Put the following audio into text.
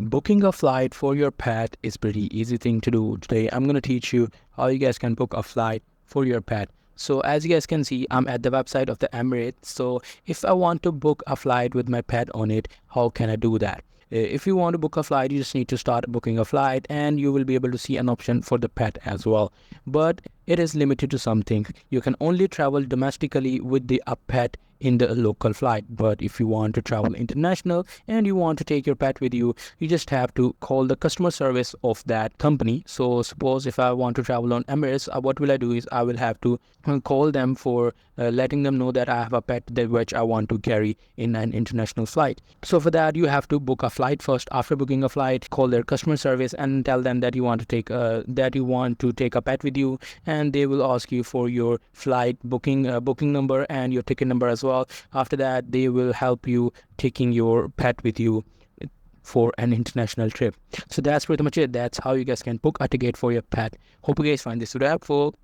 Booking a flight for your pet is pretty easy thing to do. Today I'm going to teach you how you guys can book a flight for your pet. So as you guys can see, I'm at the website of the Emirates. So if I want to book a flight with my pet on it, how can I do that? If you want to book a flight, you just need to start booking a flight and you will be able to see an option for the pet as well. But it is limited to something. You can only travel domestically with a pet in the local flight. But if you want to travel international and you want to take your pet with you, you just have to call the customer service of that company. So suppose if I want to travel on Emirates, what will I do is I will have to call them for letting them know that I have a pet which I want to carry in an international flight. So for that, you have to book a flight first. After booking a flight, call their customer service and tell them that you want to take a pet with you, and they will ask you for your flight booking number and your ticket number as well. After that, they will help you taking your pet with you for an international trip. So that's pretty much it. That's how you guys can book a ticket for your pet. Hope you guys find this video helpful.